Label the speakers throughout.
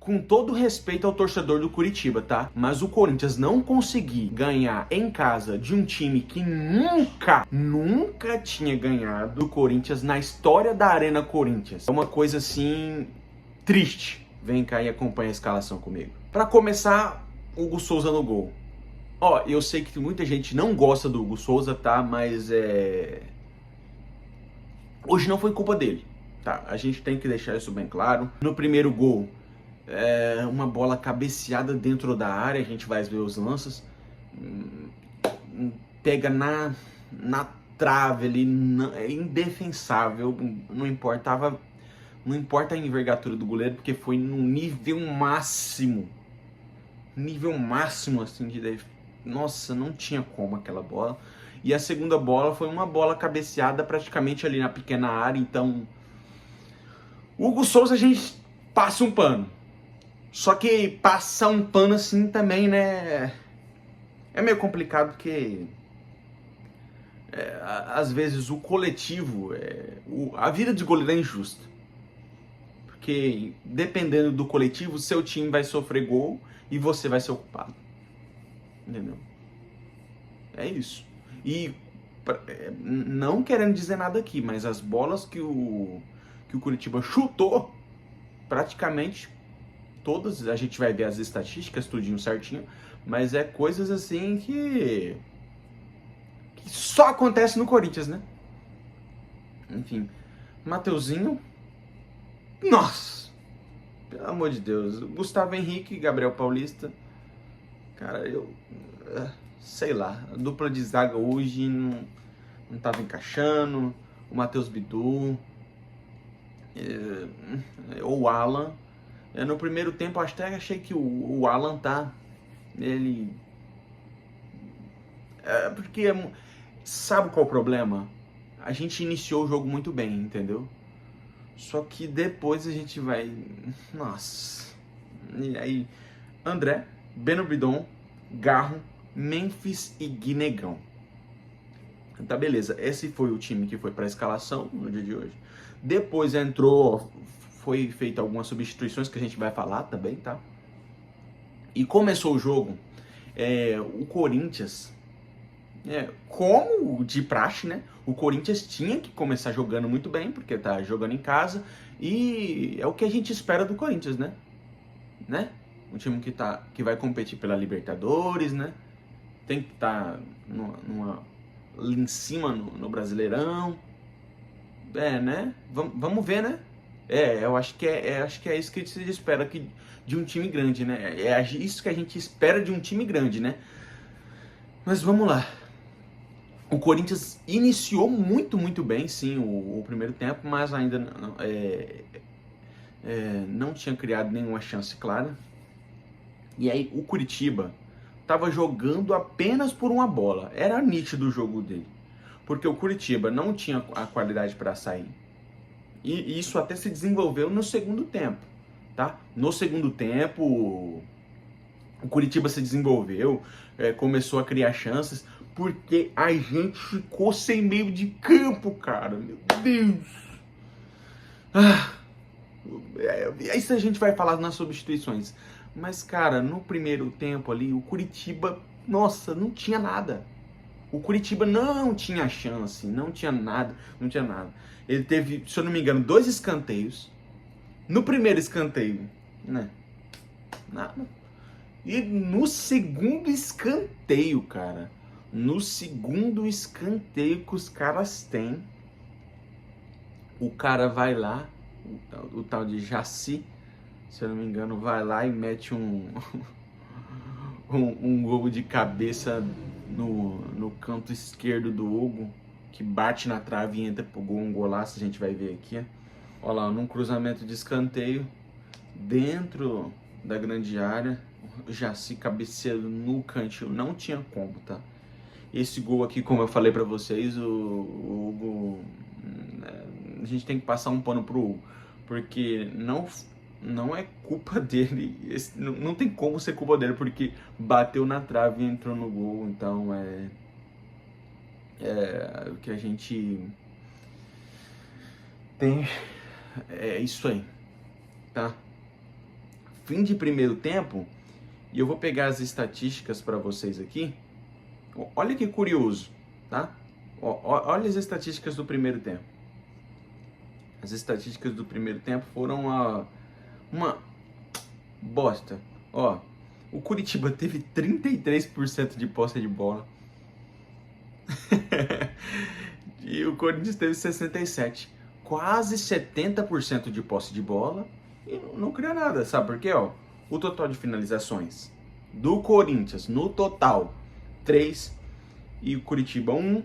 Speaker 1: Com todo respeito ao torcedor do Curitiba, tá? Mas o Corinthians não conseguir ganhar em casa de um time que nunca tinha ganhado do Corinthians na história da Arena Corinthians. É uma coisa assim triste. Vem cá e acompanha a escalação comigo. Pra começar, Hugo Souza no gol. Ó, eu sei que muita gente não gosta do Hugo Souza, tá? Mas hoje não foi culpa dele, tá? A gente tem que deixar isso bem claro. No primeiro gol, uma bola cabeceada dentro da área, a gente vai ver os lances, pega na trave ali, é indefensável, não importa a envergadura do goleiro, porque foi no nível máximo assim nossa, não tinha como aquela bola. E a segunda bola foi uma bola cabeceada praticamente ali na pequena área, então Hugo Souza a gente passa um pano. Só que passar um pano assim também, né? É meio complicado porque às vezes o coletivo, a vida de goleiro é injusta. Porque dependendo do coletivo, seu time vai sofrer gol e você vai ser o culpado. Entendeu? É isso. E não querendo dizer nada aqui, mas as bolas que o Curitiba chutou, praticamente todas, a gente vai ver as estatísticas, tudinho certinho, mas é coisas assim que só acontece no Corinthians, né? Enfim, Mateuzinho, nossa, pelo amor de Deus, Gustavo Henrique, Gabriel Paulista, cara, sei lá, a dupla de zaga hoje não tava encaixando, o Matheus Bidu, ou o Alan. No primeiro tempo eu até achei que o Alan ele porque sabe qual é o problema? A gente iniciou o jogo muito bem, entendeu? Só que depois a gente vai, nossa. E aí, André, Beno Bidon, Garro, Memphis e Guinegão. Tá, beleza. Esse foi o time que foi para a escalação no dia de hoje. Depois foi feita algumas substituições que a gente vai falar também, tá? E começou o jogo, o Corinthians, como de praxe, né? O Corinthians tinha que começar jogando muito bem, porque tá jogando em casa, e é o que a gente espera do Corinthians, né? Um time que vai competir pela Libertadores, né? Tem que estar ali em cima no Brasileirão. Né? Vamos ver, né? Eu acho que acho que é isso que se espera de um time grande, né? É isso que a gente espera de um time grande, né? Mas vamos lá. O Corinthians iniciou muito bem, sim, o primeiro tempo, mas ainda não tinha criado nenhuma chance clara. E aí o Curitiba estava jogando apenas por uma bola. Era nítido o jogo dele. Porque o Curitiba não tinha a qualidade para sair. E isso até se desenvolveu no segundo tempo, tá? No segundo tempo, o Curitiba se desenvolveu, começou a criar chances, porque a gente ficou sem meio de campo, cara. Meu Deus! Isso a gente vai falar nas substituições. Mas, cara, no primeiro tempo ali, o Curitiba, nossa, não tinha nada. O Curitiba não tinha chance, não tinha nada. Ele teve, se eu não me engano, 2 escanteios. No primeiro escanteio, né? Nada. E no segundo escanteio, cara. No segundo escanteio que os caras têm, o cara vai lá, o tal de Jaci, se eu não me engano, vai lá e mete um gol de cabeça no canto esquerdo do Hugo, que bate na trave e entra pro gol, um golaço, a gente vai ver aqui. Olha lá, num cruzamento de escanteio, dentro da grande área, o Jaci cabeceando no cantinho, não tinha como, tá? Esse gol aqui, como eu falei pra vocês, o Hugo, a gente tem que passar um pano pro Hugo, porque não é culpa dele, não tem como ser culpa dele, porque bateu na trave e entrou no gol, então o que a gente tem, é isso aí, tá? fim de primeiro tempo, e eu vou pegar as estatísticas para vocês aqui. Olha que curioso, tá? Olha as estatísticas do primeiro tempo. As estatísticas do primeiro tempo foram uma bosta. Ó, o Curitiba teve 33% de posse de bola. E o Corinthians teve 67%. Quase 70% de posse de bola e não cria nada. Sabe por quê? Ó, o total de finalizações do Corinthians, no total, 3 e o Curitiba 1.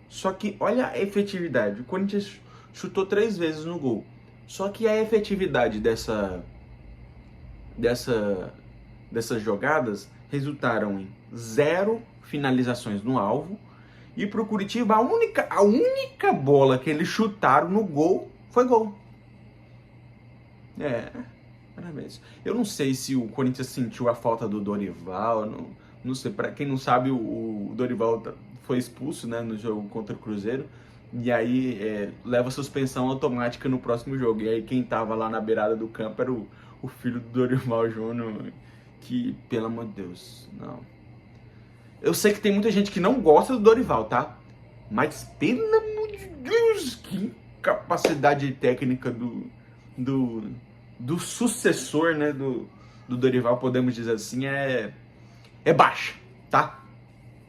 Speaker 1: Só que olha a efetividade. O Corinthians chutou 3 vezes no gol. Só que a efetividade dessas jogadas resultaram em 0 finalizações no alvo. E pro Curitiba, a única bola que eles chutaram no gol foi gol. Parabéns. Eu não sei se o Corinthians sentiu a falta do Dorival, não sei. Para quem não sabe, o Dorival foi expulso, né, no jogo contra o Cruzeiro. E aí leva suspensão automática no próximo jogo. E aí quem tava lá na beirada do campo era o filho do Dorival Júnior, que, pelo amor de Deus, não. Eu sei que tem muita gente que não gosta do Dorival, tá? Mas, pelo amor de Deus, que capacidade técnica do sucessor, né, do Dorival, podemos dizer assim, é baixa, tá?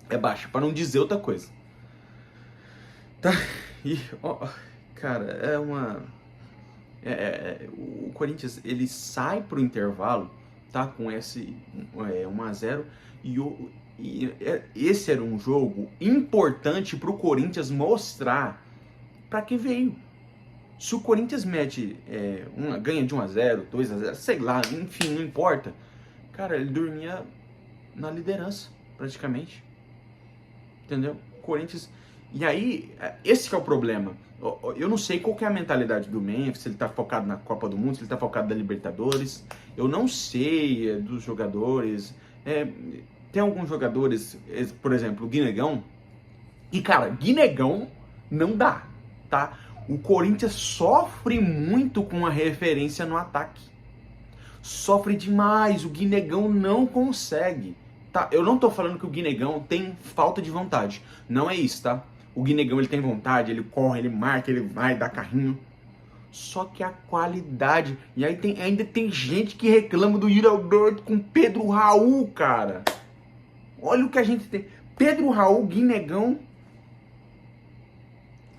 Speaker 1: É baixa, para não dizer outra coisa. Tá? E, ó, cara, o Corinthians, ele sai pro intervalo, tá? Com esse 1-0 e esse era um jogo importante pro Corinthians mostrar para que veio. Se o Corinthians mete ganha de 1-0, 2-0, sei lá, enfim, não importa. Cara, ele dormia na liderança, praticamente. Entendeu? Corinthians... E aí, esse que é o problema. Eu não sei qual que é a mentalidade do Memphis, se ele tá focado na Copa do Mundo, se ele tá focado na Libertadores. Eu não sei dos jogadores. Tem alguns jogadores, por exemplo, o Guinegão. E, cara, Guinegão não dá, tá? O Corinthians sofre muito com a referência no ataque. Sofre demais, o Guinegão não consegue. Tá? Eu não tô falando que o Guinegão tem falta de vontade. Não é isso, tá? O Guinegão, ele tem vontade, ele corre, ele marca, ele vai, dá carrinho. Só que a qualidade... E aí ainda tem gente que reclama do Yuri Alberto com Pedro Raul, cara. Olha o que a gente tem. Pedro Raul, Guinegão.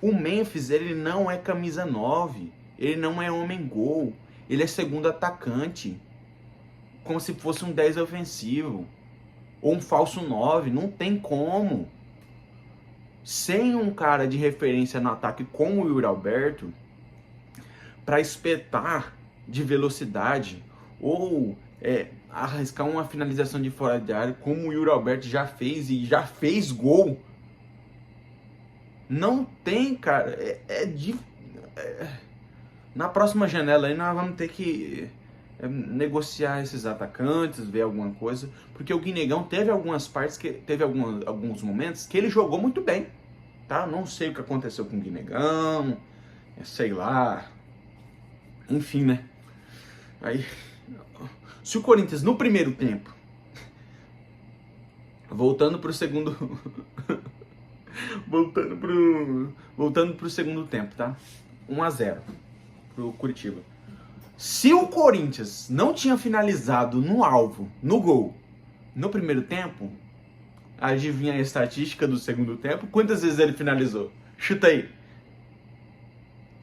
Speaker 1: O Memphis, ele não é camisa 9. Ele não é homem-gol. Ele é segundo atacante. Como se fosse um 10 ofensivo. Ou um falso 9. Não tem como. Sem um cara de referência no ataque como o Yuri Alberto, para espetar de velocidade, ou arriscar uma finalização de fora de área, como o Yuri Alberto já fez e já fez gol. Não tem, cara. Na próxima janela aí nós vamos ter que negociar esses atacantes, ver alguma coisa, porque o Guinegão teve algumas partes, teve alguns momentos que ele jogou muito bem, tá? Não sei o que aconteceu com o Guinegão, sei lá, enfim, né? Aí, se o Corinthians no primeiro tempo, voltando pro segundo tempo, tá? 1-0 pro Curitiba. Se o Corinthians não tinha finalizado no alvo, no gol, no primeiro tempo, adivinha a estatística do segundo tempo? Quantas vezes ele finalizou? Chuta aí.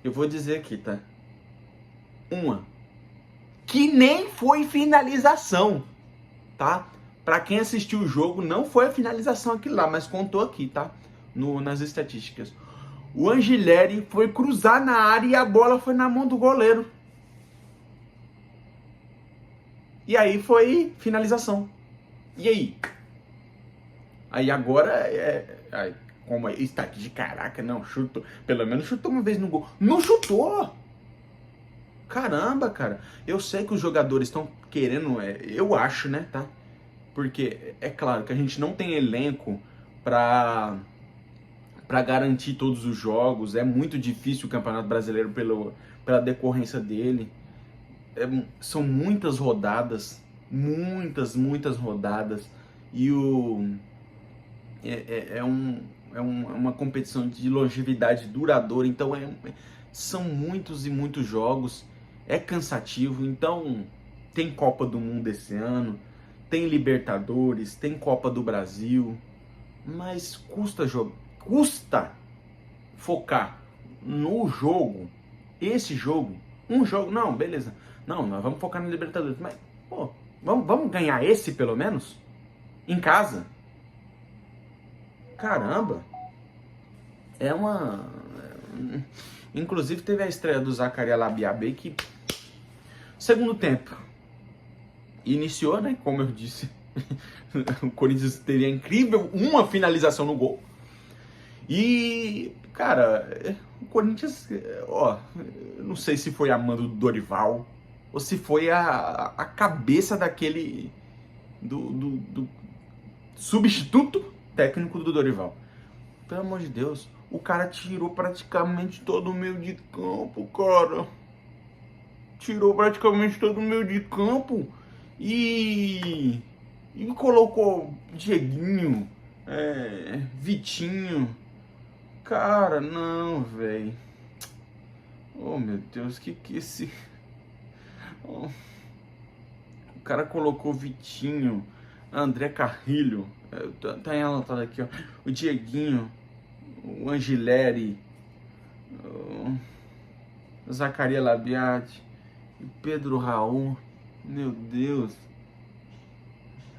Speaker 1: Eu vou dizer aqui, tá? 1. Que nem foi finalização, tá? Pra quem assistiu o jogo, não foi a finalização aquilo lá, mas contou aqui, tá? Nas estatísticas. O Angileri foi cruzar na área e a bola foi na mão do goleiro. E aí foi finalização. E aí? Aí agora como está aqui de caraca, não, chutou. Pelo menos chutou uma vez no gol. Não chutou! Caramba, cara. Eu sei que os jogadores estão querendo, eu acho, né, tá? Porque é claro que a gente não tem elenco pra garantir todos os jogos. É muito difícil o Campeonato Brasileiro pela decorrência dele. são muitas rodadas, muitas rodadas, e é uma competição de longevidade duradoura, então são muitos e muitos jogos, é cansativo, então tem Copa do Mundo esse ano, tem Libertadores, tem Copa do Brasil, mas custa focar no jogo, esse jogo, um jogo, não, beleza, não, nós vamos focar no Libertadores, mas, pô, vamos ganhar esse pelo menos? Em casa? Caramba, é uma... Inclusive teve a estreia do Zaccaria Labiabé que, segundo tempo, iniciou, né, como eu disse, o Corinthians teria incrível uma finalização no gol. E, cara, o Corinthians, ó, não sei se foi a mando do Dorival ou se foi a cabeça daquele do substituto técnico do Dorival. Pelo amor de Deus, o cara tirou praticamente todo o meio de campo, cara. Tirou praticamente todo o meio de campo e colocou Dieguinho, Vitinho. Cara, não, velho. Oh, meu Deus, que esse... Oh. O cara colocou Vitinho, André Carrilho, tá anotado aqui, ó. O Dieguinho, o Angileri, o Zaccaria Labiati, o Pedro Raul. Meu Deus.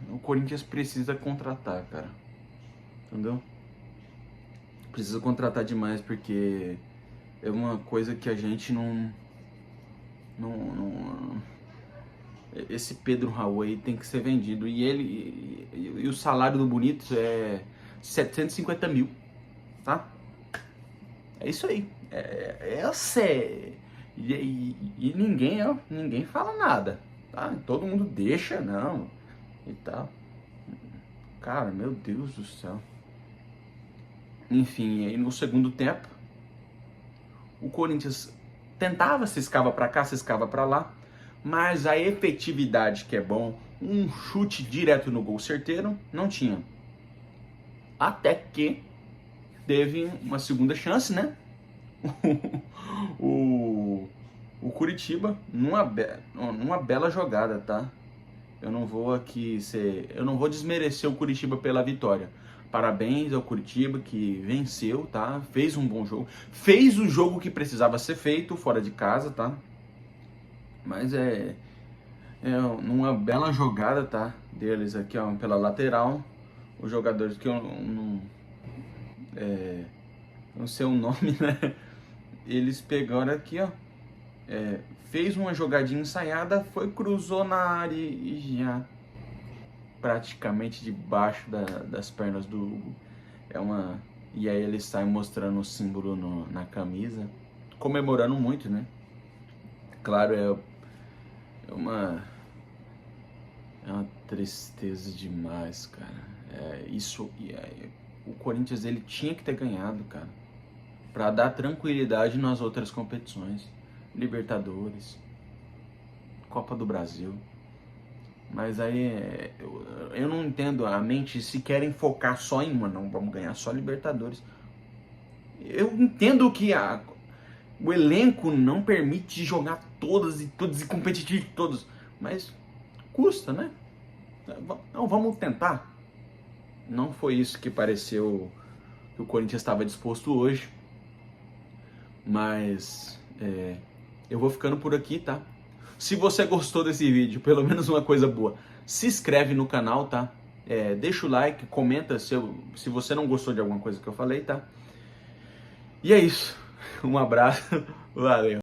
Speaker 1: O Corinthians precisa contratar, cara. Entendeu? Precisa contratar demais, porque é uma coisa que a gente não... Esse Pedro Raul aí tem que ser vendido. E o salário do Bonito é 750 mil, tá? É isso aí. E ninguém fala nada, tá? Todo mundo deixa, não, e tal. Cara, meu Deus do céu. Enfim, aí no segundo tempo, o Corinthians tentava, ciscava pra cá, ciscava pra lá, mas a efetividade, que é bom, um chute direto no gol certeiro, não tinha. Até que teve uma segunda chance, né? o Curitiba, numa bela jogada, tá? Eu não vou desmerecer o Curitiba pela vitória. Parabéns ao Curitiba, que venceu, tá? Fez um bom jogo. Fez o jogo que precisava ser feito fora de casa, tá? Mas numa bela jogada, tá? Deles aqui, ó, pela lateral. Os jogadores que eu não sei o nome, né? Eles pegaram aqui, ó. Fez uma jogadinha ensaiada, cruzou na área e já praticamente debaixo das pernas do Hugo. E aí ele sai mostrando o símbolo na camisa, comemorando muito, né? Claro, é uma tristeza demais, cara. O Corinthians, ele tinha que ter ganhado, cara, para dar tranquilidade nas outras competições, Libertadores, Copa do Brasil. Mas aí eu não entendo a mente, se querem focar só em uma, não, vamos ganhar só Libertadores. Eu entendo que o elenco não permite jogar todas e competir todos, mas custa, né? Não, vamos tentar. Não foi isso que pareceu que o Corinthians estava disposto hoje, mas eu vou ficando por aqui, tá? Se você gostou desse vídeo, pelo menos uma coisa boa, se inscreve no canal, tá? Deixa o like, comenta se você não gostou de alguma coisa que eu falei, tá? E é isso. Um abraço, valeu!